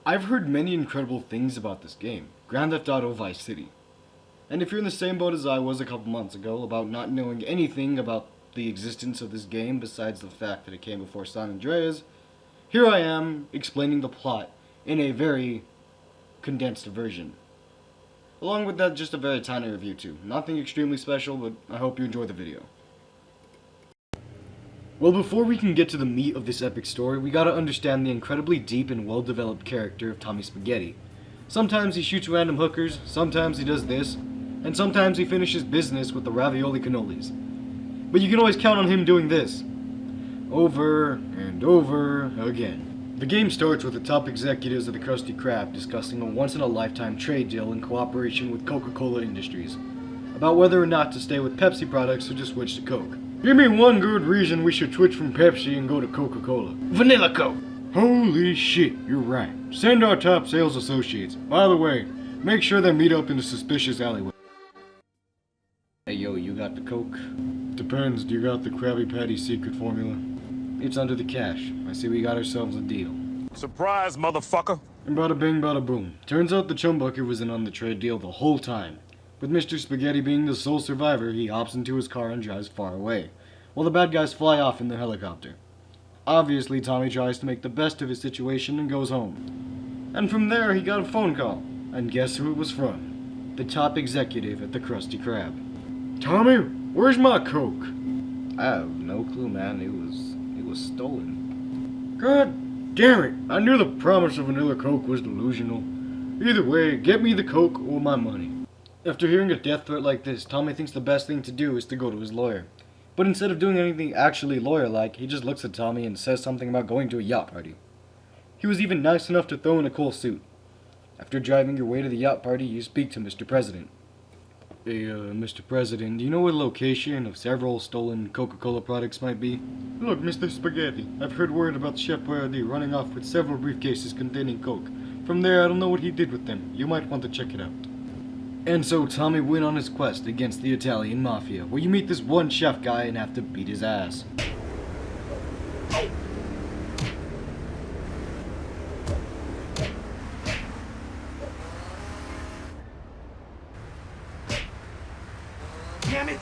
I've heard many incredible things about this game, Grand Theft Auto Vice City. And if you're in the same boat as I was a couple months ago about not knowing anything about the existence of this game besides the fact that it came before San Andreas, here I am explaining the plot in a very condensed version. Along with that, just a very tiny review too. Nothing extremely special, but I hope you enjoy the video. Well, before we can get to the meat of this epic story, we gotta understand the incredibly deep and well-developed character of Tommy Spaghetti. Sometimes he shoots random hookers, sometimes he does this, and sometimes he finishes business with the ravioli cannolis. But you can always count on him doing this, over and over again. The game starts with the top executives of the Krusty Krab discussing a once-in-a-lifetime trade deal in cooperation with Coca-Cola Industries, about whether or not to stay with Pepsi products or to switch to Coke. Give me one good reason we should switch from Pepsi and go to Coca-Cola. Vanilla Coke! Holy shit, you're right. Send our top sales associates. By the way, make sure they meet up in the suspicious alleyway. Hey yo, you got the Coke? Depends, do you got the Krabby Patty secret formula? It's under the cash. I see we got ourselves a deal. Surprise, motherfucker! And bada bing bada boom. Turns out the Chumbucker was in on the trade deal the whole time. With Mr. Spaghetti being the sole survivor, he hops into his car and drives far away, while the bad guys fly off in the helicopter. Obviously, Tommy tries to make the best of his situation and goes home. And from there, he got a phone call. And guess who it was from? The top executive at the Krusty Krab. Tommy, where's my Coke? I have no clue, man. It was stolen. God damn it! I knew the promise of vanilla Coke was delusional. Either way, get me the Coke or my money. After hearing a death threat like this, Tommy thinks the best thing to do is to go to his lawyer. But instead of doing anything actually lawyer-like, he just looks at Tommy and says something about going to a yacht party. He was even nice enough to throw in a cool suit. After driving your way to the yacht party, you speak to Mr. President. Hey, Mr. President, do you know what location of several stolen Coca-Cola products might be? Look, Mr. Spaghetti, I've heard word about Chef Boyardee running off with several briefcases containing Coke. From there, I don't know what he did with them. You might want to check it out. And so Tommy went on his quest against the Italian Mafia, where you meet this one chef guy and have to beat his ass. Damn it!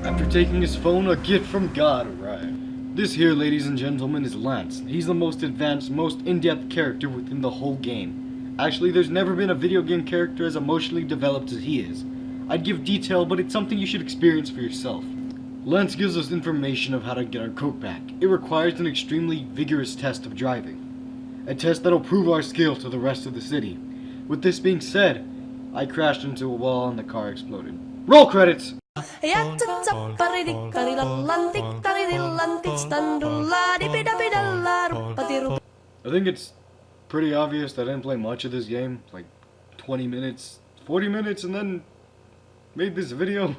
After taking his phone, a gift from God arrived. This here, ladies and gentlemen, is Lance. He's the most advanced, most in-depth character within the whole game. Actually, there's never been a video game character as emotionally developed as he is. I'd give detail, but it's something you should experience for yourself. Lance gives us information of how to get our Coke back. It requires an extremely vigorous test of driving. A test that'll prove our skill to the rest of the city. With this being said, I crashed into a wall and the car exploded. Roll credits! I think it's pretty obvious that I didn't play much of this game, like 20 minutes, 40 minutes, and then made this video.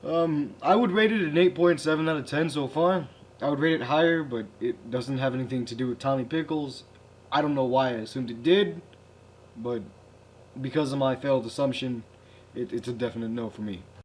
I would rate it an 8.7 out of 10 so far. I would rate it higher, but it doesn't have anything to do with Tommy Pickles. I don't know why I assumed it did, but because of my failed assumption, it's a definite no for me.